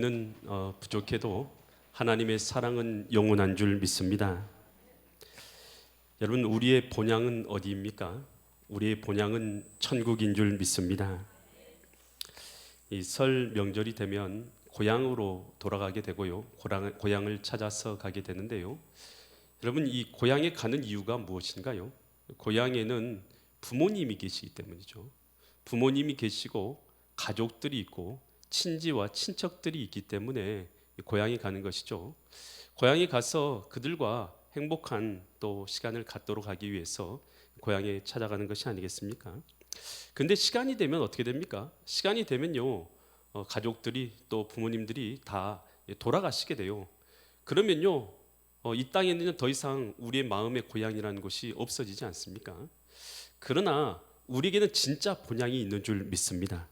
는 부족해도 하나님의 사랑은 영원한 줄 믿습니다. 여러분, 우리의 본향은 어디입니까? 우리의 본향은 천국인 줄 믿습니다. 이 설 명절이 되면 고향으로 돌아가게 되고요, 고향을 찾아서 가게 되는데요. 여러분, 이 고향에 가는 이유가 무엇인가요? 고향에는 부모님이 계시기 때문이죠. 부모님이 계시고 가족들이 있고 친지와 친척들이 있기 때문에 고향에 가는 것이죠. 고향에 가서 그들과 행복한 또 시간을 갖도록 하기 위해서 고향에 찾아가는 것이 아니겠습니까? 근데 시간이 되면 어떻게 됩니까? 시간이 되면요, 가족들이 또 부모님들이 다 돌아가시게 돼요. 그러면요, 이 땅에는 더 이상 우리의 마음의 고향이라는 곳이 없어지지 않습니까? 그러나 우리에게는 진짜 본향이 있는 줄 믿습니다.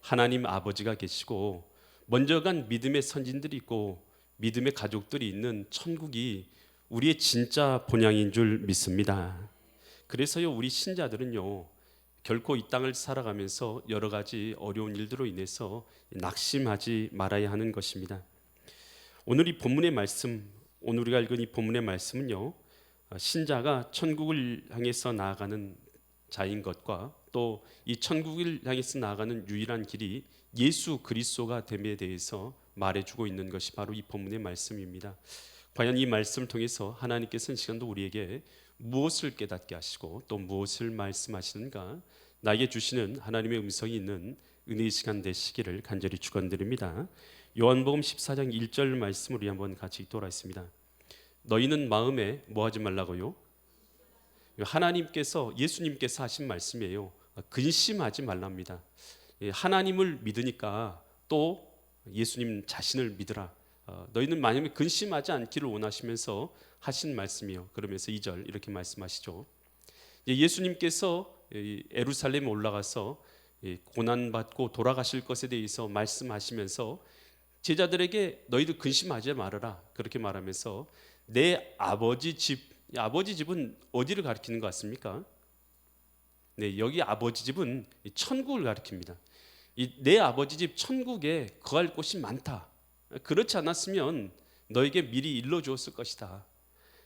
하나님 아버지가 계시고 먼저 간 믿음의 선진들이 있고 믿음의 가족들이 있는 천국이 우리의 진짜 본향인 줄 믿습니다. 그래서요, 우리 신자들은요, 결코 이 땅을 살아가면서 여러 가지 어려운 일들로 인해서 낙심하지 말아야 하는 것입니다. 오늘 이 본문의 말씀, 오늘 우리가 읽은 이 본문의 말씀은요, 신자가 천국을 향해서 나아가는 자인 것과 또 이 천국을 향해서 나아가는 유일한 길이 예수 그리스도가 됨에 대해서 말해주고 있는 것이 바로 이 본문의 말씀입니다. 과연 이 말씀을 통해서 하나님께서는 시간도 우리에게 무엇을 깨닫게 하시고 또 무엇을 말씀하시는가, 나에게 주시는 하나님의 음성이 있는 은혜의 시간 되시기를 간절히 축원드립니다. 요한복음 14장 1절 말씀을 우리 한번 같이 읽도록 하겠습니다. 너희는 마음에 뭐하지 말라고요? 하나님께서, 예수님께서 하신 말씀이에요. 근심하지 말랍니다. 하나님을 믿으니까 또 예수님 자신을 믿으라. 너희는 만약에 근심하지 않기를 원하시면서 하신 말씀이요. 그러면서 2절 이렇게 말씀하시죠. 예수님께서 예루살렘에 올라가서 고난받고 돌아가실 것에 대해서 말씀하시면서 제자들에게 너희들 근심하지 말아라 그렇게 말하면서 내 아버지 집은 어디를 가리키는 것 같습니까? 네, 여기 아버지 집은 천국을 가리킵니다. 내 아버지 집 천국에 거할 곳이 많다. 그렇지 않았으면 너에게 미리 일러주었을 것이다.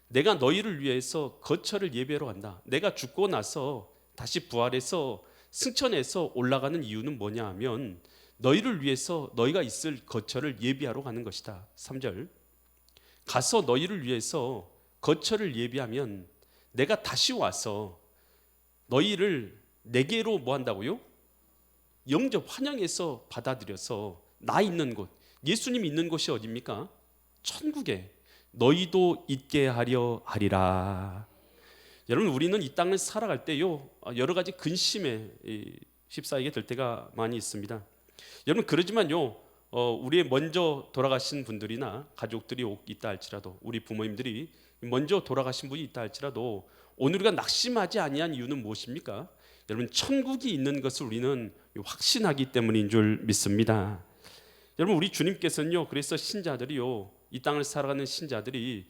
내가 너희를 위해서 거처를 예배로 한다. 내가 죽고 나서 다시 부활해서 승천해서 올라가는 이유는 뭐냐 하면 너희를 위해서 너희가 있을 거처를 예비하러 가는 것이다. 3절 가서 너희를 위해서 거처를 예비하면 내가 다시 와서 너희를 내게로 뭐 한다고요? 영접 환영해서 받아들여서 나 있는 곳, 예수님 있는 곳이 어디입니까? 천국에 너희도 있게 하려 하리라. 여러분, 우리는 이 땅을 살아갈 때요, 여러 가지 근심에 휩싸이게 될 때가 많이 있습니다. 여러분, 그러지만요, 우리의 먼저 돌아가신 분들이나 가족들이 있다 할지라도, 우리 부모님들이 먼저 돌아가신 분이 있다 할지라도 오늘 우리가 낙심하지 아니한 이유는 무엇입니까? 여러분, 천국이 있는 것을 우리는 확신하기 때문인 줄 믿습니다. 여러분, 우리 주님께서는요, 그래서 신자들이요, 이 땅을 살아가는 신자들이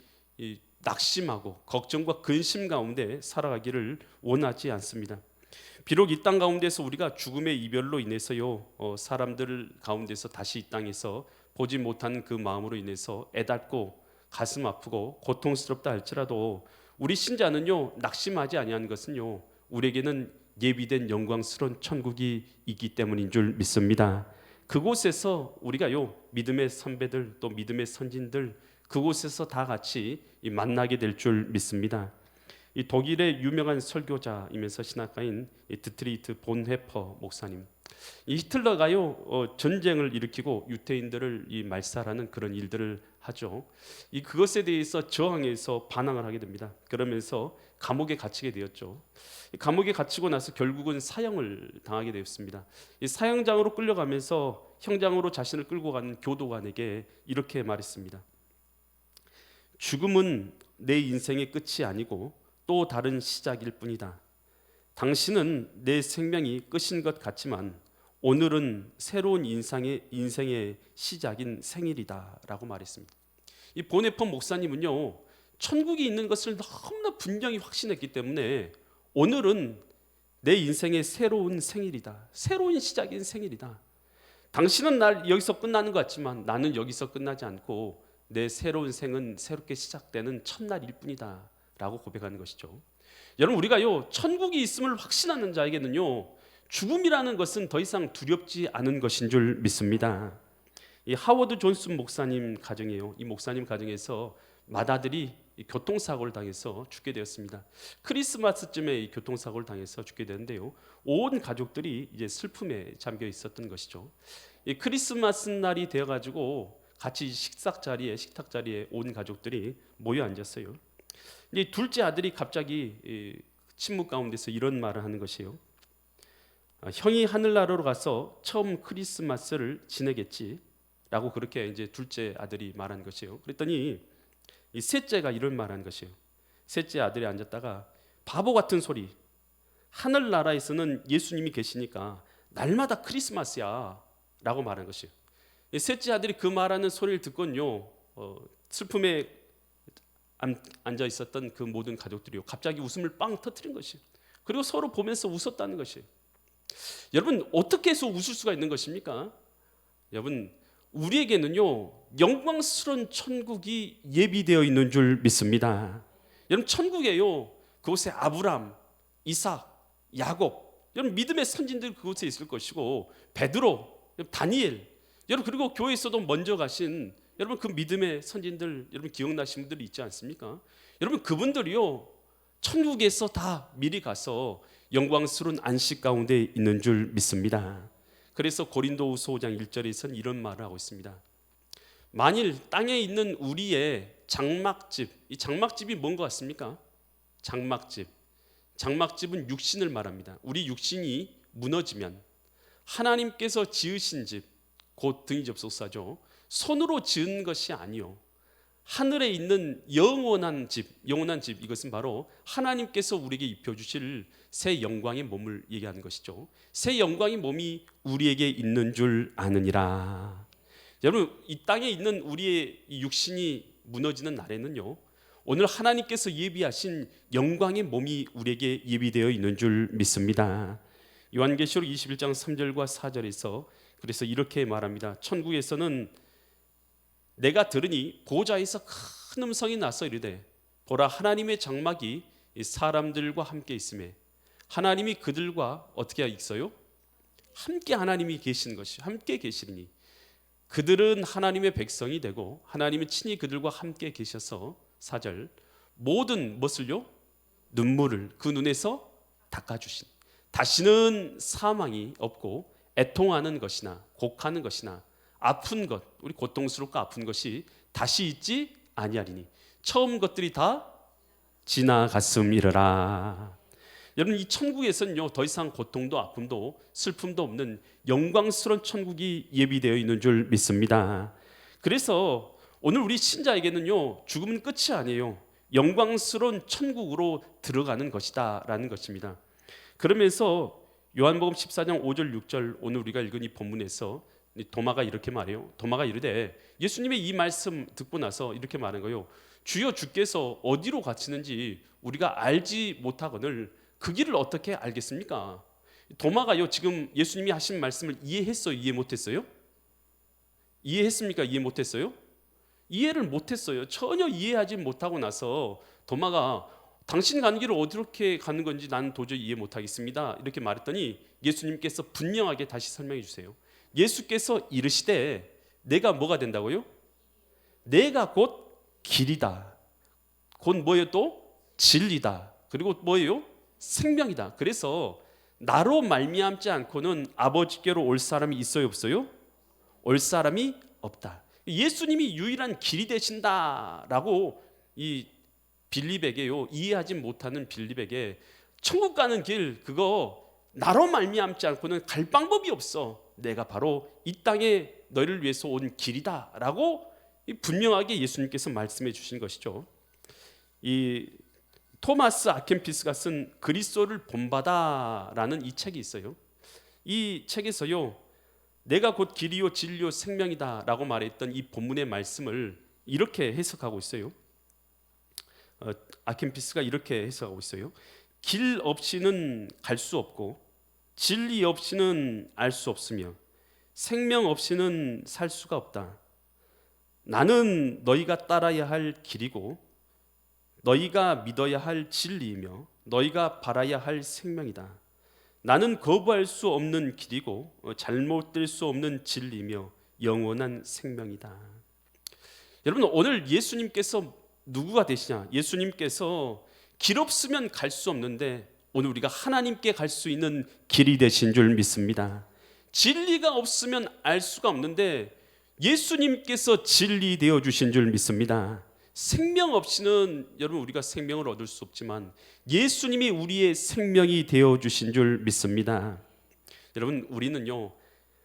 낙심하고 걱정과 근심 가운데 살아가기를 원하지 않습니다. 비록 이 땅 가운데서 우리가 죽음의 이별로 인해서요, 사람들 가운데서 다시 이 땅에서 보지 못하는 그 마음으로 인해서 애닫고 가슴 아프고 고통스럽다 할지라도 우리 신자는요, 낙심하지 아니하는 것은요, 우리에게는 예비된 영광스러운 천국이 있기 때문인 줄 믿습니다. 그곳에서 우리가요, 믿음의 선배들 또 믿음의 선진들 그곳에서 다 같이 만나게 될 줄 믿습니다. 이 독일의 유명한 설교자이면서 신학가인 드트리히트 본헤퍼 목사님, 이 히틀러가요, 전쟁을 일으키고 유태인들을 말살하는 그런 일들을 하죠. 그것에 대해서 저항해서 반항을 하게 됩니다. 그러면서 감옥에 갇히게 되었죠. 감옥에 갇히고 나서 결국은 사형을 당하게 되었습니다. 사형장으로 끌려가면서 형장으로 자신을 끌고 가는 교도관에게 이렇게 말했습니다. 죽음은 내 인생의 끝이 아니고 또 다른 시작일 뿐이다. 당신은 내 생명이 끝인 것 같지만 오늘은 새로운 인생의 시작인 생일이다 라고 말했습니다. 이 보네퍼 목사님은요, 천국이 있는 것을 너무나 분명히 확신했기 때문에 오늘은 내 인생의 새로운 생일이다, 새로운 시작인 생일이다. 당신은 날 여기서 끝나는 것 같지만 나는 여기서 끝나지 않고 내 새로운 생은 새롭게 시작되는 첫날일 뿐이다 라고 고백하는 것이죠. 여러분, 우리가요 천국이 있음을 확신하는 자에게는요 죽음이라는 것은 더 이상 두렵지 않은 것인 줄 믿습니다. 이 하워드 존슨 목사님 가정이에요. 이 목사님 가정에서 맏아들이 교통사고를 당해서 죽게 되었습니다. 크리스마스쯤에 이 교통사고를 당해서 죽게 되는데요, 온 가족들이 이제 슬픔에 잠겨 있었던 것이죠. 이 크리스마스 날이 되어가지고 같이 식탁 자리에 온 가족들이 모여 앉았어요. 이제 둘째 아들이 갑자기 침묵 가운데서 이런 말을 하는 것이에요. 형이 하늘나라로 가서 처음 크리스마스를 지내겠지라고 그렇게 이제 둘째 아들이 말한 것이에요. 그랬더니 이 셋째가 이런 말한 것이에요. 셋째 아들이 앉았다가 바보 같은 소리. 하늘나라에서는 예수님이 계시니까 날마다 크리스마스야 라고 말한 것이에요. 이 셋째 아들이 그 말하는 소리를 듣곤요 슬픔에 앉아 있었던 그 모든 가족들이요 갑자기 웃음을 빵 터뜨린 것이에요. 그리고 서로 보면서 웃었다는 것이에요. 여러분, 어떻게 해서 웃을 수가 있는 것입니까? 여러분, 우리에게는요 영광스러운 천국이 예비되어 있는 줄 믿습니다. 여러분, 천국에요 그곳에 아브람, 이삭, 야곱, 여러분 믿음의 선진들 그곳에 있을 것이고 베드로, 다니엘, 여러분 그리고 교회에서도 먼저 가신 여러분 그 믿음의 선진들 여러분 기억나시는 분들이 있지 않습니까? 여러분 그분들이요 천국에서 다 미리 가서 영광스러운 안식 가운데 있는 줄 믿습니다. 그래서 고린도후서 5장 1절에서는 이런 말을 하고 있습니다. 만일 땅에 있는 우리의 장막집, 이 장막집이 뭔 것 같습니까? 장막집은 육신을 말합니다. 우리 육신이 무너지면 하나님께서 지으신 집, 곧 등이 접속사죠. 손으로 지은 것이 아니요 하늘에 있는 영원한 집, 이것은 바로 하나님께서 우리에게 입혀주실 새 영광의 몸을 얘기하는 것이죠. 새 영광의 몸이 우리에게 있는 줄 아느니라. 여러분, 이 땅에 있는 우리의 이 육신이 무너지는 날에는요 오늘 하나님께서 예비하신 영광의 몸이 우리에게 예비되어 있는 줄 믿습니다. 요한계시록 21장 3절과 4절에서 그래서 이렇게 말합니다. 천국에서는 내가 들으니 보좌에서 큰 음성이 나서 이르되 보라, 하나님의 장막이 사람들과 함께 있음에 하나님이 그들과 어떻게 있어요? 함께 하나님이 계시는 것이 함께 계시리니 그들은 하나님의 백성이 되고 하나님은 친히 그들과 함께 계셔서 4절 모든 것을요 눈물을 그 눈에서 닦아주신 다시는 사망이 없고 애통하는 것이나 곡하는 것이나 아픈 것, 우리 고통스럽고 아픈 것이 다시 있지 아니하리니 처음 것들이 다 지나갔음이러라. 여러분, 이 천국에서는요 더 이상 고통도 아픔도 슬픔도 없는 영광스러운 천국이 예비되어 있는 줄 믿습니다. 그래서 오늘 우리 신자에게는요 죽음은 끝이 아니에요. 영광스러운 천국으로 들어가는 것이다 라는 것입니다. 그러면서 요한복음 14장 5절 6절 오늘 우리가 읽은 이 본문에서 도마가 이렇게 말해요. 도마가 이르되 예수님의 이 말씀 듣고 나서 이렇게 말한 거예요. 주여, 주께서 어디로 가시는지 우리가 알지 못하거늘 그 길을 어떻게 알겠습니까? 도마가요 지금 예수님이 하신 말씀을 이해했어요? 이해 못했어요? 이해했습니까? 이해 못했어요? 이해를 못했어요. 전혀 이해하지 못하고 나서 도마가 당신 가는 길을 어떻게 가는 건지 나는 도저히 이해 못하겠습니다 이렇게 말했더니 예수님께서 분명하게 다시 설명해 주세요. 예수께서 이르시되 내가 뭐가 된다고요? 내가 곧 길이다. 곧 뭐예요? 또 진리다. 그리고 뭐예요? 생명이다. 그래서 나로 말미암지 않고는 아버지께로 올 사람이 있어요? 없어요? 올 사람이 없다. 예수님이 유일한 길이 되신다라고 이 빌립에게요 이해하지 못하는 빌립에게 천국 가는 길 그거 나로 말미암지 않고는 갈 방법이 없어. 내가 바로 이 땅에 너희를 위해서 온 길이다라고 분명하게 예수님께서 말씀해 주신 것이죠. 이 토마스 아켄피스가 쓴 그리스도를 본받아라는 이 책이 있어요. 이 책에서요 내가 곧 길이요 진리요 생명이다라고 말했던 이 본문의 말씀을 이렇게 해석하고 있어요. 아켄피스가 이렇게 해석하고 있어요. 길 없이는 갈 수 없고 진리 없이는 알 수 없으며 생명 없이는 살 수가 없다. 나는 너희가 따라야 할 길이고 너희가 믿어야 할 진리이며 너희가 바라야 할 생명이다. 나는 거부할 수 없는 길이고 잘못될 수 없는 진리이며 영원한 생명이다. 여러분, 오늘 예수님께서 누구가 되시냐? 예수님께서 길 없으면 갈 수 없는데 오늘 우리가 하나님께 갈 수 있는 길이 되신 줄 믿습니다. 진리가 없으면 알 수가 없는데 예수님께서 진리 되어 주신 줄 믿습니다. 생명 없이는 여러분 우리가 생명을 얻을 수 없지만 예수님이 우리의 생명이 되어 주신 줄 믿습니다. 여러분, 우리는요,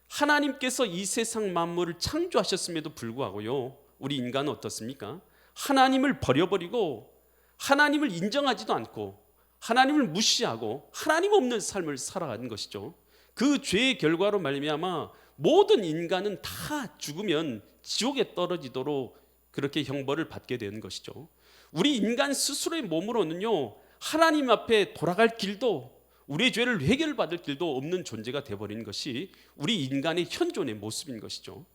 하나님께서 이 세상 만물을 창조하셨음에도 불구하고요, 우리 인간은 어떻습니까? 하나님을 버려버리고 하나님을 인정하지도 않고 하나님을 무시하고 하나님 없는 삶을 살아가는 것이죠. 그 죄의 결과로 말미암아 모든 인간은 다 죽으면 지옥에 떨어지도록 그렇게 형벌을 받게 되는 것이죠. 우리 인간 스스로의 몸으로는요, 하나님 앞에 돌아갈 길도 우리의 죄를 해결받을 길도 없는 존재가 되어버리는 것이 우리 인간의 현존의 모습인 것이죠.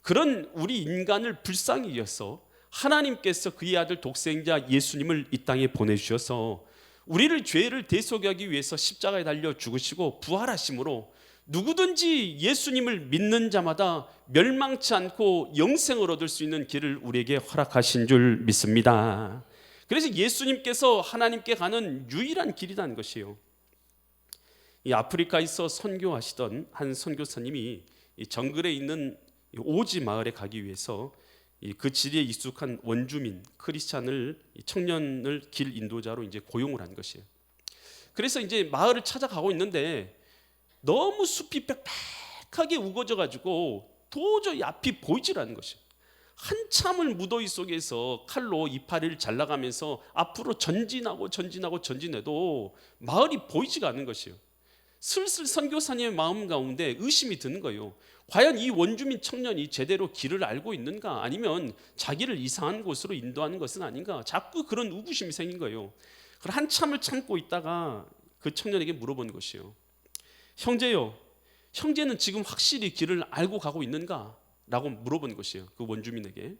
그런 우리 인간을 불쌍히 여겨서 하나님께서 그의 아들 독생자 예수님을 이 땅에 보내주셔서 우리를 죄를 대속하기 위해서 십자가에 달려 죽으시고 부활하심으로 누구든지 예수님을 믿는 자마다 멸망치 않고 영생을 얻을 수 있는 길을 우리에게 허락하신 줄 믿습니다. 그래서 예수님께서 하나님께 가는 유일한 길이라는 것이에요. 이 아프리카에서 선교하시던 한 선교사님이 이 정글에 있는 오지 마을에 가기 위해서 그 지리에 익숙한 원주민 크리스찬을 청년을 길 인도자로 이제 고용을 한 것이에요. 그래서 이제 마을을 찾아가고 있는데 너무 숲이 빽빽하게 우거져 가지고 도저히 앞이 보이질 않는 것이에요. 한참을 무더위 속에서 칼로 이파리를 잘라가면서 앞으로 전진해도 마을이 보이지가 않는 것이에요. 슬슬 선교사님의 마음 가운데 의심이 드는 거예요. 과연 이 원주민 청년이 제대로 길을 알고 있는가, 아니면 자기를 이상한 곳으로 인도하는 것은 아닌가, 자꾸 그런 의구심이 생긴 거예요. 그래서 한참을 참고 있다가 그 청년에게 물어본 것이에요. 형제요, 형제는 지금 확실히 길을 알고 가고 있는가? 라고 물어본 것이에요, 그 원주민에게.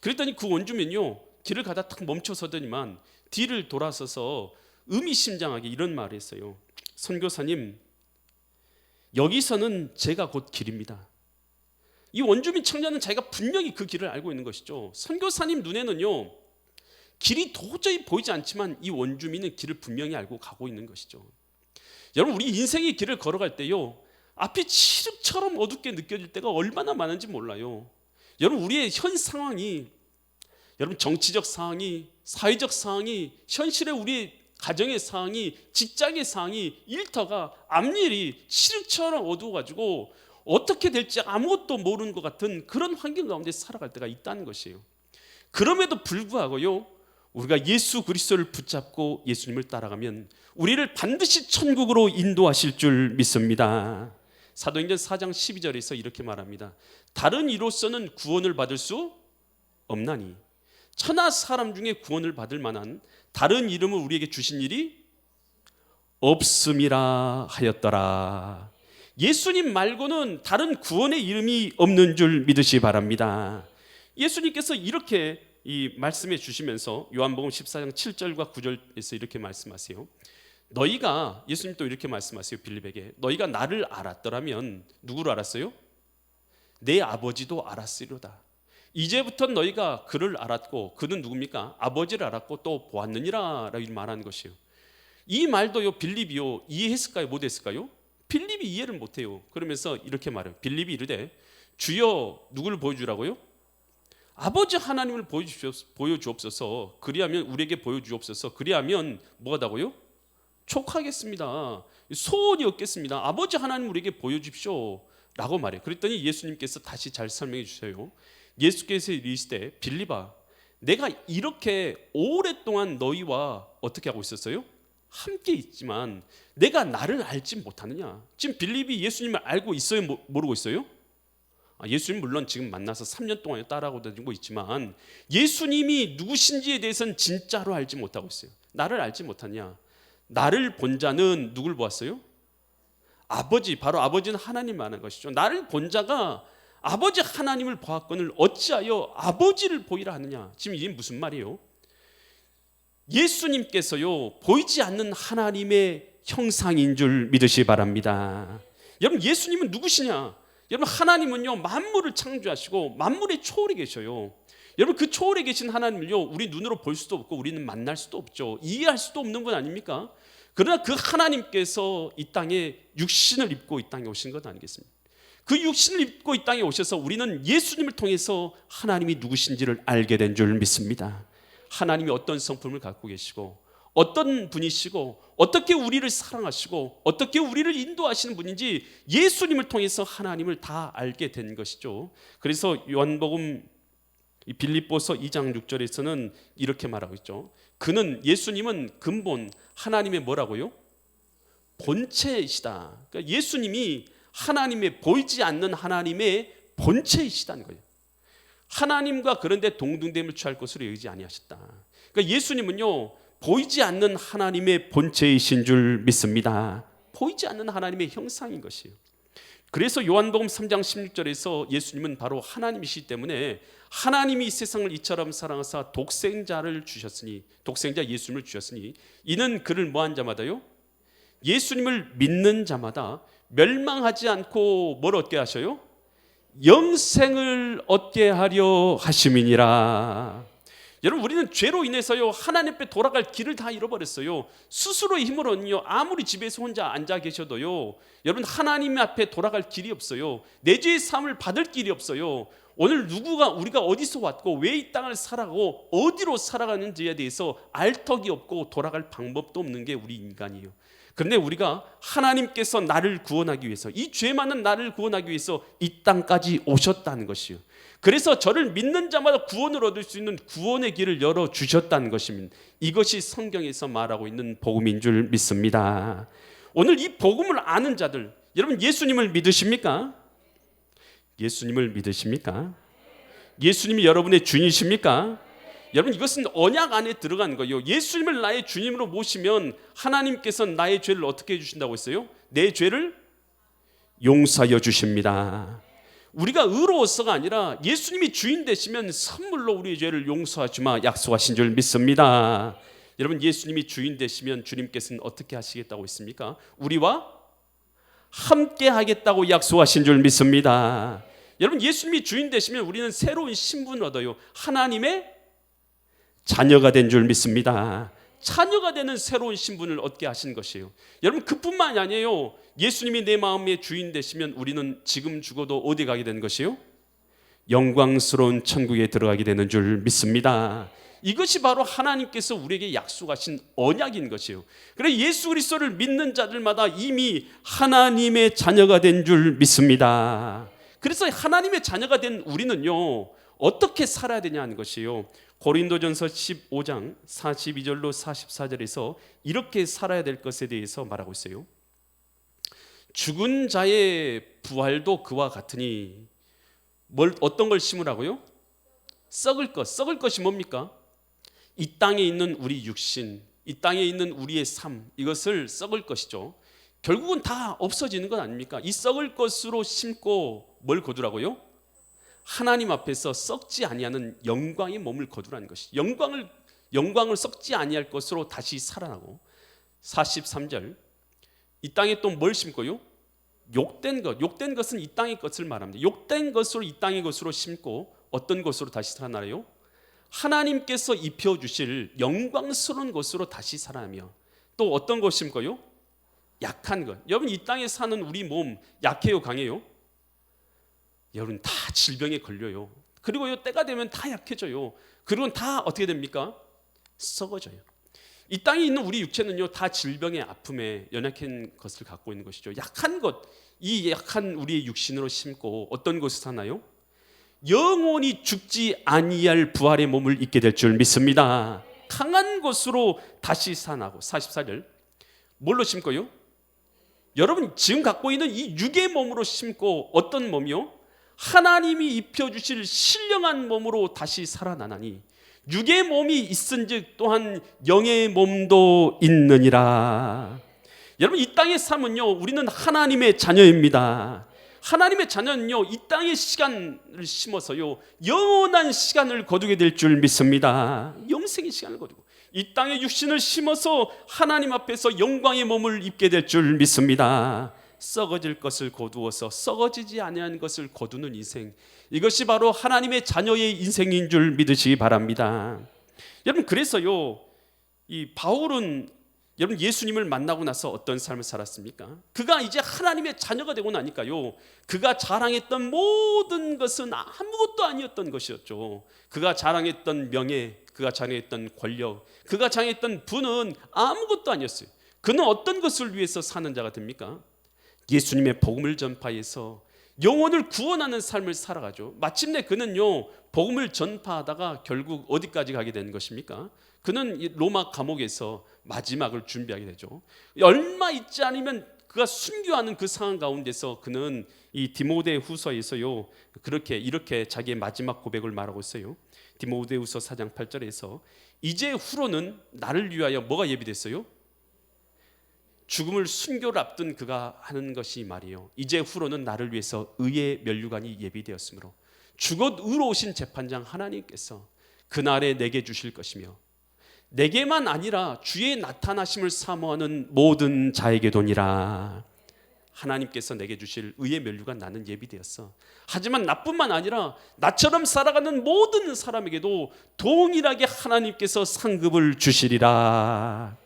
그랬더니 그 원주민요, 길을 가다 딱 멈춰서더니만 뒤를 돌아서서 의미심장하게 이런 말을 했어요. 선교사님, 여기서는 제가 곧 길입니다. 이 원주민 청년은 자기가 분명히 그 길을 알고 있는 것이죠. 선교사님 눈에는요, 길이 도저히 보이지 않지만 이 원주민은 길을 분명히 알고 가고 있는 것이죠. 여러분, 우리 인생의 길을 걸어갈 때요, 앞이 칠흑처럼 어둡게 느껴질 때가 얼마나 많은지 몰라요. 여러분, 우리의 현 상황이, 여러분, 정치적 상황이, 사회적 상황이, 현실의 우리의 가정의 상황이, 직장의 상황이, 일터가, 앞일이 칠흑처럼 어두워가지고 어떻게 될지 아무것도 모르는 것 같은 그런 환경 가운데 살아갈 때가 있다는 것이에요. 그럼에도 불구하고요, 우리가 예수 그리스도를 붙잡고 예수님을 따라가면 우리를 반드시 천국으로 인도하실 줄 믿습니다. 사도행전 4장 12절에서 이렇게 말합니다. 다른 이로서는 구원을 받을 수 없나니 천하 사람 중에 구원을 받을 만한 다른 이름을 우리에게 주신 일이 없음이라 하였더라. 예수님 말고는 다른 구원의 이름이 없는 줄 믿으시 바랍니다. 예수님께서 이렇게 이 말씀해 주시면서 요한복음 14장 7절과 9절에서 이렇게 말씀하세요. 너희가, 예수님 또 이렇게 말씀하세요, 빌립에게. 너희가 나를 알았더라면 누구를 알았어요? 내 아버지도 알았으리로다. 이제부터 너희가 그를 알았고, 그는 누굽니까? 아버지를 알았고 또 보았느니라 라고 말하는 것이에요. 이 말도요, 빌립이요, 이해했을까요? 못했을까요? 빌립이 이해를 못해요. 그러면서 이렇게 말해요. 빌립이 이르되 주여, 누구를 보여주라고요? 아버지 하나님을 보여주옵소서. 그리하면 우리에게 보여주옵소서. 그리하면 뭐하다고요? 촉하겠습니다. 소원이 없겠습니다. 아버지 하나님 우리에게 보여주십시오 라고 말해요. 그랬더니 예수님께서 다시 잘 설명해 주세요. 예수께서 이르시되 빌립아, 내가 이렇게 오랫동안 너희와 어떻게 하고 있었어요? 함께 있지만 내가 나를 알지 못하느냐? 지금 빌립이 예수님을 알고 있어요? 모르고 있어요? 예수님 물론 지금 만나서 3년 동안 따라하고 다니고 있지만 예수님이 누구신지에 대해서는 진짜로 알지 못하고 있어요. 나를 알지 못하냐? 나를 본 자는 누굴 보았어요? 아버지, 바로 아버지는 하나님 말하는 것이죠. 나를 본 자가 아버지 하나님을 보았거늘 어찌하여 아버지를 보이라 하느냐. 지금 이게 무슨 말이에요? 예수님께서요, 보이지 않는 하나님의 형상인 줄 믿으시기 바랍니다. 여러분, 예수님은 누구시냐? 여러분, 하나님은요, 만물을 창조하시고 만물의 초월에 계셔요. 여러분, 그 초월에 계신 하나님을요, 우리 눈으로 볼 수도 없고 우리는 만날 수도 없죠. 이해할 수도 없는 분 아닙니까? 그러나 그 하나님께서 이 땅에 육신을 입고 이 땅에 오신 것 아니겠습니까? 그 육신을 입고 이 땅에 오셔서 우리는 예수님을 통해서 하나님이 누구신지를 알게 된 줄 믿습니다. 하나님이 어떤 성품을 갖고 계시고 어떤 분이시고 어떻게 우리를 사랑하시고 어떻게 우리를 인도하시는 분인지 예수님을 통해서 하나님을 다 알게 된 것이죠. 그래서 요한복음 빌립보서 2장 6절에서는 이렇게 말하고 있죠. 그는, 예수님은 근본 하나님의 뭐라고요? 본체이시다. 그러니까 예수님이 하나님의, 보이지 않는 하나님의 본체이시다는 거예요. 하나님과 그런데 동등됨을 취할 것으로 여기지 아니하셨다. 그러니까 예수님은요, 보이지 않는 하나님의 본체이신 줄 믿습니다. 보이지 않는 하나님의 형상인 것이에요. 그래서 요한복음 3장 16절에서 예수님은 바로 하나님이시기 때문에 하나님이 이 세상을 이처럼 사랑하사 독생자를 주셨으니, 독생자 예수님을 주셨으니 이는 그를 뭐한 자마다요? 예수님을 믿는 자마다 멸망하지 않고 뭘 얻게 하셔요? 영생을 얻게 하려 하심이니라. 여러분, 우리는 죄로 인해서요, 하나님 앞에 돌아갈 길을 다 잃어버렸어요. 스스로의 힘으로는요, 아무리 집에서 혼자 앉아 계셔도요, 여러분, 하나님 앞에 돌아갈 길이 없어요. 내 죄의 사함을 받을 길이 없어요. 오늘 우리가 어디서 왔고 왜 이 땅을 살아가고 어디로 살아가는지에 대해서 알 턱이 없고 돌아갈 방법도 없는 게 우리 인간이에요. 그런데 우리가 하나님께서 나를 구원하기 위해서, 이 죄 많은 나를 구원하기 위해서 이 땅까지 오셨다는 것이요, 그래서 저를 믿는 자마다 구원을 얻을 수 있는 구원의 길을 열어주셨다는 것입니다. 이것이 성경에서 말하고 있는 복음인 줄 믿습니다. 오늘 이 복음을 아는 자들, 여러분, 예수님을 믿으십니까? 예수님을 믿으십니까? 예수님이 여러분의 주님이십니까? 여러분, 이것은 언약 안에 들어가는 거예요. 예수님을 나의 주님으로 모시면 하나님께서는 나의 죄를 어떻게 해주신다고 했어요? 내 죄를 용서하여 주십니다. 우리가 의로워서가 아니라 예수님이 주인 되시면 선물로 우리의 죄를 용서하시마 약속하신 줄 믿습니다. 여러분, 예수님이 주인 되시면 주님께서는 어떻게 하시겠다고 했습니까? 우리와 함께 하겠다고 약속하신 줄 믿습니다. 여러분, 예수님이 주인 되시면 우리는 새로운 신분을 얻어요. 하나님의 자녀가 된 줄 믿습니다. 자녀가 되는 새로운 신분을 얻게 하신 것이에요. 여러분, 그뿐만이 아니에요. 예수님이 내 마음의 주인 되시면 우리는 지금 죽어도 어디 가게 되는 것이요? 영광스러운 천국에 들어가게 되는 줄 믿습니다. 이것이 바로 하나님께서 우리에게 약속하신 언약인 것이에요. 그래서 예수 그리스도를 믿는 자들마다 이미 하나님의 자녀가 된 줄 믿습니다. 그래서 하나님의 자녀가 된 우리는요, 어떻게 살아야 되냐는 것이에요. 고린도전서 15장 42절로 44절에서 이렇게 살아야 될 것에 대해서 말하고 있어요. 죽은 자의 부활도 그와 같으니, 어떤 걸 심으라고요? 썩을 것. 썩을 것이 뭡니까? 이 땅에 있는 우리 육신, 이 땅에 있는 우리의 삶, 이것을 썩을 것이죠. 결국은 다 없어지는 것 아닙니까? 이 썩을 것으로 심고 뭘 거두라고요? 하나님 앞에서 썩지 아니하는 영광의 몸을 거두라는 것이, 영광을 썩지 아니할 것으로 다시 살아나고. 43절, 이 땅에 또 뭘 심고요? 욕된 것. 욕된 것은 이 땅의 것을 말합니다. 욕된 것으로, 이 땅의 것으로 심고 어떤 것으로 다시 살아나요? 하나님께서 입혀주실 영광스러운 것으로 다시 살아나며, 또 어떤 것 심고요? 약한 것. 여러분, 이 땅에 사는 우리 몸 약해요, 강해요? 여러분, 다 질병에 걸려요. 그리고요, 때가 되면 다 약해져요. 그리고 다 어떻게 됩니까? 썩어져요. 이 땅에 있는 우리 육체는요, 다 질병의 아픔에 연약한 것을 갖고 있는 것이죠. 약한 것, 이 약한 우리의 육신으로 심고 어떤 것을 사나요? 영원히 죽지 아니할 부활의 몸을 입게 될 줄 믿습니다. 강한 것으로 다시 살아나고. 44절, 뭘로 심고요? 여러분, 지금 갖고 있는 이 육의 몸으로 심고 어떤 몸이요? 하나님이 입혀주실 신령한 몸으로 다시 살아나나니 육의 몸이 있은즉 또한 영의 몸도 있느니라. 여러분, 이 땅의 삶은요, 우리는 하나님의 자녀입니다. 하나님의 자녀는요, 이 땅의 시간을 심어서요, 영원한 시간을 거두게 될 줄 믿습니다. 영생의 시간을 거두고 이 땅의 육신을 심어서 하나님 앞에서 영광의 몸을 입게 될 줄 믿습니다. 썩어질 것을 거두어서 썩어지지 아니한 것을 거두는 인생, 이것이 바로 하나님의 자녀의 인생인 줄 믿으시기 바랍니다. 여러분, 그래서요, 이 바울은 여러분 예수님을 만나고 나서 어떤 삶을 살았습니까? 그가 이제 하나님의 자녀가 되고 나니까요, 그가 자랑했던 모든 것은 아무것도 아니었던 것이었죠. 그가 자랑했던 명예, 그가 자랑했던 권력, 그가 자랑했던 부는 아무것도 아니었어요. 그는 어떤 것을 위해서 사는 자가 됩니까? 예수님의 복음을 전파해서 영혼을 구원하는 삶을 살아가죠. 마침내 그는요, 복음을 전파하다가 결국 어디까지 가게 되는 것입니까? 그는 로마 감옥에서 마지막을 준비하게 되죠. 얼마 있지 않으면 그가 순교하는 그 상황 가운데서 그는 이 디모데 후서에서요, 이렇게 자기의 마지막 고백을 말하고 있어요. 디모데 후서 4장 8절에서 이제 후로는 나를 위하여 뭐가 예비됐어요? 죽음을 순교를 앞둔 그가 하는 것이 말이에요. 이제 후로는 나를 위해서 의의 면류관이 예비되었으므로 주곧 의로우신 재판장 하나님께서 그날에 내게 주실 것이며 내게만 아니라 주의 나타나심을 사모하는 모든 자에게도니라. 하나님께서 내게 주실 의의 면류관 나는 예비되었어. 하지만 나뿐만 아니라 나처럼 살아가는 모든 사람에게도 동일하게 하나님께서 상급을 주시리라.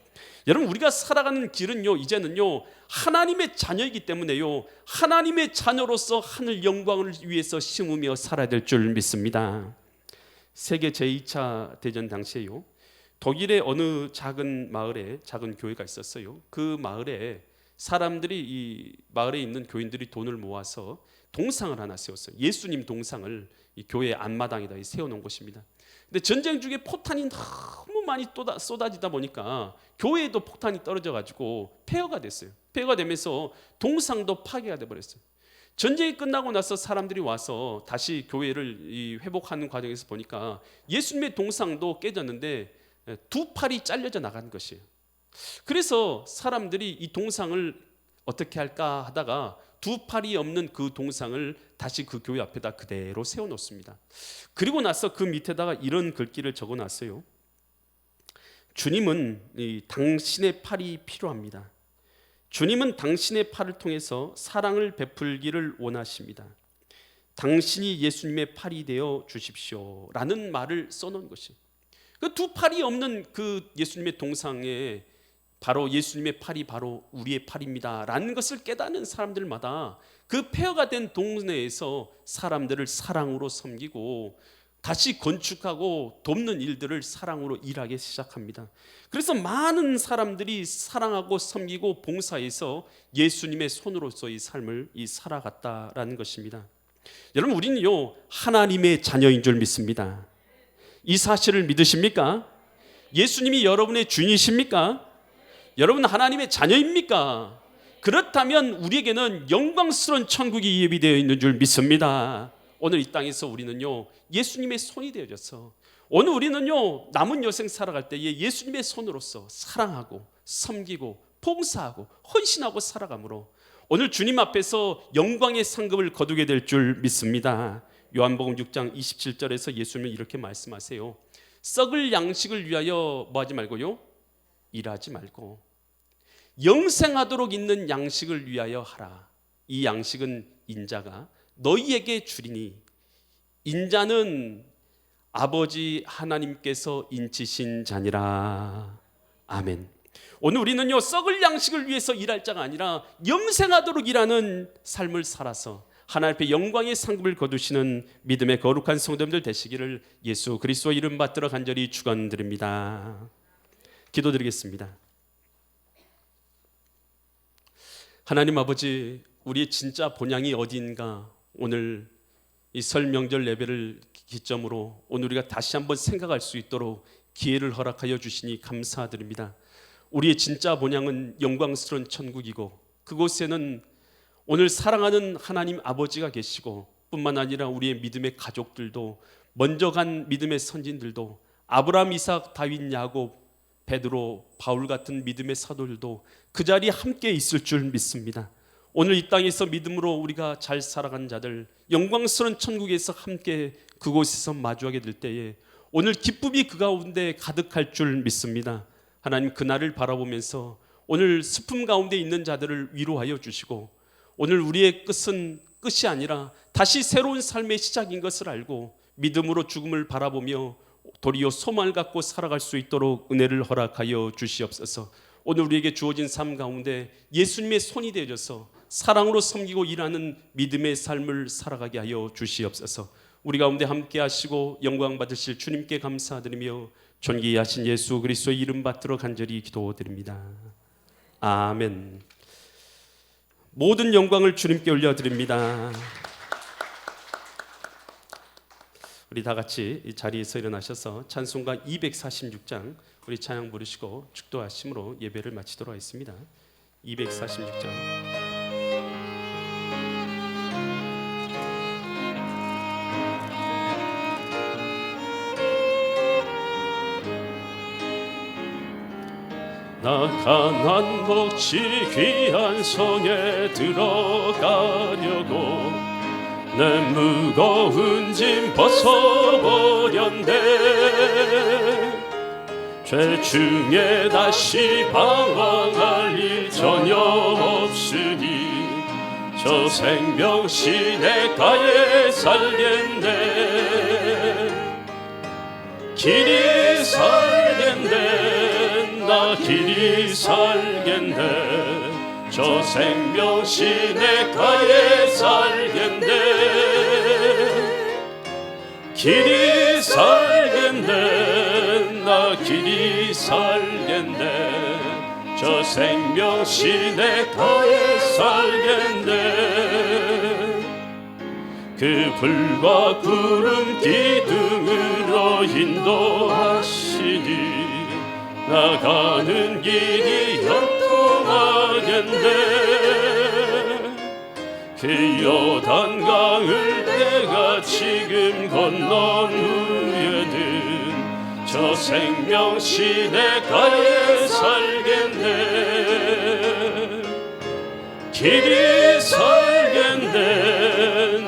여러분, 우리가 살아가는 길은요, 이제는요, 하나님의 자녀이기 때문에요, 하나님의 자녀로서 하늘 영광을 위해서 심으며 살아야 될 줄 믿습니다. 세계 제2차 대전 당시에요, 독일의 어느 작은 마을에 작은 교회가 있었어요. 그 마을에 사람들이, 이 마을에 있는 교인들이 돈을 모아서 동상을 하나 세웠어요. 예수님 동상을 이 교회 앞마당에다 세워놓은 것입니다. 근데 전쟁 중에 포탄이 너무 많이 쏟아지다 보니까 교회에도 폭탄이 떨어져 가지고 폐허가 됐어요. 폐허가 되면서 동상도 파괴가 돼 버렸어요. 전쟁이 끝나고 나서 사람들이 와서 다시 교회를 회복하는 과정에서 보니까 예수님의 동상도 깨졌는데 두 팔이 잘려져 나간 것이에요. 그래서 사람들이 이 동상을 어떻게 할까 하다가 두 팔이 없는 그 동상을 다시 그 교회 앞에다 그대로 세워놓습니다. 그리고 나서 그 밑에다가 이런 글귀를 적어놨어요. 주님은 당신의 팔이 필요합니다. 주님은 당신의 팔을 통해서 사랑을 베풀기를 원하십니다. 당신이 예수님의 팔이 되어 주십시오 라는 말을 써놓은 것이, 그 두 팔이 없는 그 예수님의 동상에 바로 예수님의 팔이 바로 우리의 팔입니다 라는 것을 깨닫는 사람들마다 그 폐허가 된 동네에서 사람들을 사랑으로 섬기고 다시 건축하고 돕는 일들을 사랑으로 일하기 시작합니다. 그래서 많은 사람들이 사랑하고 섬기고 봉사해서 예수님의 손으로서 이 삶을 살아갔다라는 것입니다. 여러분, 우리는요, 하나님의 자녀인 줄 믿습니다. 이 사실을 믿으십니까? 예수님이 여러분의 주인이십니까? 여러분 하나님의 자녀입니까? 그렇다면 우리에게는 영광스러운 천국이 예비되어 있는 줄 믿습니다. 오늘 이 땅에서 우리는요, 예수님의 손이 되어져서 오늘 우리는요, 남은 여생 살아갈 때에 예수님의 손으로서 사랑하고 섬기고 봉사하고 헌신하고 살아가므로 오늘 주님 앞에서 영광의 상급을 거두게 될 줄 믿습니다. 요한복음 6장 27절에서 예수님은 이렇게 말씀하세요. 썩을 양식을 위하여 뭐하지 말고요, 일하지 말고 영생하도록 있는 양식을 위하여 하라. 이 양식은 인자가 너희에게 주리니 인자는 아버지 하나님께서 인치신 자니라. 아멘. 오늘 우리는요, 썩을 양식을 위해서 일할 자가 아니라 영생하도록 일하는 삶을 살아서 하나님 앞에 영광의 상급을 거두시는 믿음의 거룩한 성도님들 되시기를 예수 그리스도 이름 받들어 간절히 축원드립니다. 기도드리겠습니다. 하나님 아버지, 우리의 진짜 본향이 어디인가 오늘 이 설 명절 예배를 기점으로 오늘 우리가 다시 한번 생각할 수 있도록 기회를 허락하여 주시니 감사드립니다. 우리의 진짜 본향은 영광스러운 천국이고 그곳에는 오늘 사랑하는 하나님 아버지가 계시고 뿐만 아니라 우리의 믿음의 가족들도, 먼저 간 믿음의 선진들도, 아브라함, 이삭, 다윗, 야곱, 베드로, 바울 같은 믿음의 사도들도 그 자리에 함께 있을 줄 믿습니다. 오늘 이 땅에서 믿음으로 우리가 잘 살아간 자들, 영광스러운 천국에서 함께 그곳에서 마주하게 될 때에 오늘 기쁨이 그 가운데 가득할 줄 믿습니다. 하나님, 그날을 바라보면서 오늘 슬픔 가운데 있는 자들을 위로하여 주시고, 오늘 우리의 끝은 끝이 아니라 다시 새로운 삶의 시작인 것을 알고 믿음으로 죽음을 바라보며 도리어 소망을 갖고 살아갈 수 있도록 은혜를 허락하여 주시옵소서. 오늘 우리에게 주어진 삶 가운데 예수님의 손이 되어져서 사랑으로 섬기고 일하는 믿음의 삶을 살아가게 하여 주시옵소서. 우리 가운데 함께 하시고 영광 받으실 주님께 감사드리며 존귀하신 예수 그리스도의 이름 받들어 간절히 기도드립니다. 아멘. 모든 영광을 주님께 올려드립니다. 우리 다 같이 이 자리에서 일어나셔서 찬송가 246장 우리 찬양 부르시고 축도하심으로 예배를 마치도록 하겠습니다. 246장. 나 가난 복지 귀한 성에 들어가려고 내 무거운 짐 벗어버렸네. 죄 중에 다시 방황할 일 전혀 없으니 저 생명시 내 가에 살겠네. 길이 살겠네. 나 길이 살겠네. 저 생명시 내 가에 살겠네. 길이 살겠네. 나 길이 살겠네. 저 생명시 내 가에 살겠네. 그 불과 구름 기둥으로 인도하시니 나가는 길이 형통하겠네. 그 요단강을 내가 지금 건넌 후에는 저 생명시 내 가에 살겠네. 길이 살겠네.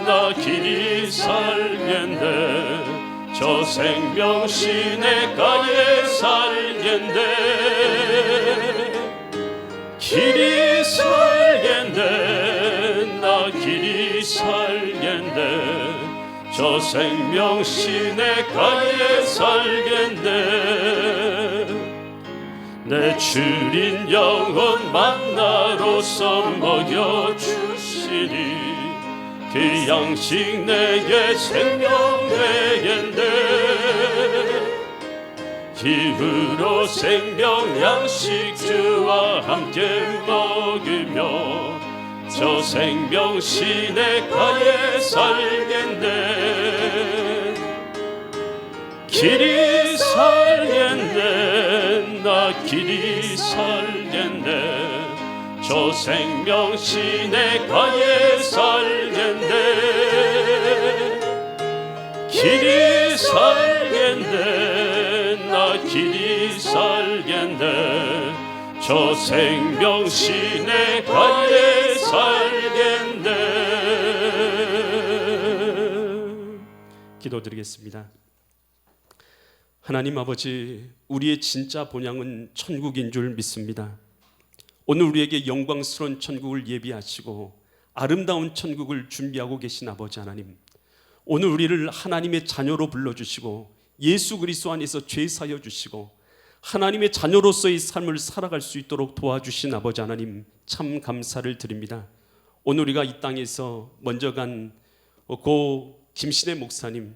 나 길이 살겠네. 저 생명시 내 가에 살겠네. 길이 살겠네. 나 길이 살겠네. 저 생명시 내 가에 살겠네. 내 주린 영혼 만나로서 먹여주시니 그 양식 내게 생명 되겠네. 힘으로 생명 양식 주와 함께 먹으며 저 생명시 내 가에 살겠네. 길이 살겠네. 나 길이 살겠네. 저 생명시 내 가에 살겠네. 길이 살겠네. 나 길이 살겠네. 저 생명시 내 가에 살겠네. 기도드리겠습니다. 하나님 아버지, 우리의 진짜 본향은 천국인 줄 믿습니다. 오늘 우리에게 영광스러운 천국을 예비하시고 아름다운 천국을 준비하고 계신 아버지 하나님, 오늘 우리를 하나님의 자녀로 불러주시고 예수 그리스도 안에서 죄 사여 주시고 하나님의 자녀로서의 삶을 살아갈 수 있도록 도와주신 아버지 하나님, 참 감사를 드립니다. 오늘 우리가 이 땅에서 먼저 간 고 김신혜 목사님,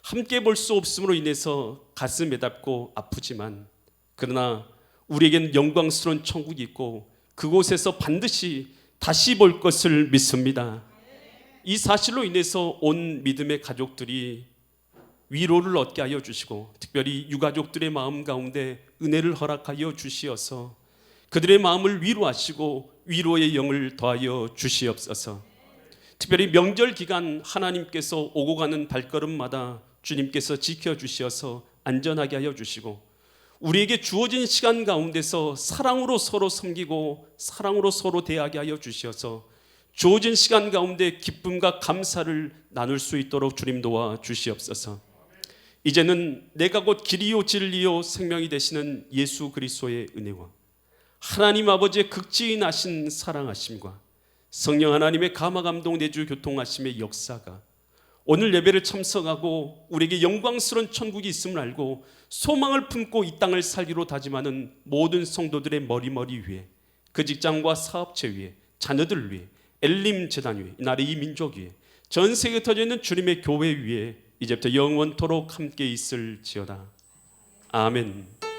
함께 볼 수 없음으로 인해서 가슴 매답고 아프지만 그러나 우리에겐 영광스러운 천국이 있고 그곳에서 반드시 다시 볼 것을 믿습니다. 이 사실로 인해서 온 믿음의 가족들이 위로를 얻게 하여 주시고 특별히 유가족들의 마음 가운데 은혜를 허락하여 주시어서 그들의 마음을 위로하시고 위로의 영을 더하여 주시옵소서. 특별히 명절 기간 하나님께서 오고 가는 발걸음마다 주님께서 지켜주셔서 안전하게 하여 주시고 우리에게 주어진 시간 가운데서 사랑으로 서로 섬기고 사랑으로 서로 대하게 하여 주시어서 주어진 시간 가운데 기쁨과 감사를 나눌 수 있도록 주님 도와 주시옵소서. 이제는 내가 곧 길이요 진리요 생명이 되시는 예수 그리스도의 은혜와 하나님 아버지의 극진하신 사랑하심과 성령 하나님의 감화 감동 내주 교통하심의 역사가 오늘 예배를 참석하고 우리에게 영광스러운 천국이 있음을 알고 소망을 품고 이 땅을 살기로 다짐하는 모든 성도들의 머리 위에, 그 직장과 사업체 위에, 자녀들 위에, 엘림 재단 위에, 나라의 이 민족 위에, 전 세계에 터져 있는 주님의 교회 위에 이제부터 영원토록 함께 있을지어다. 아멘.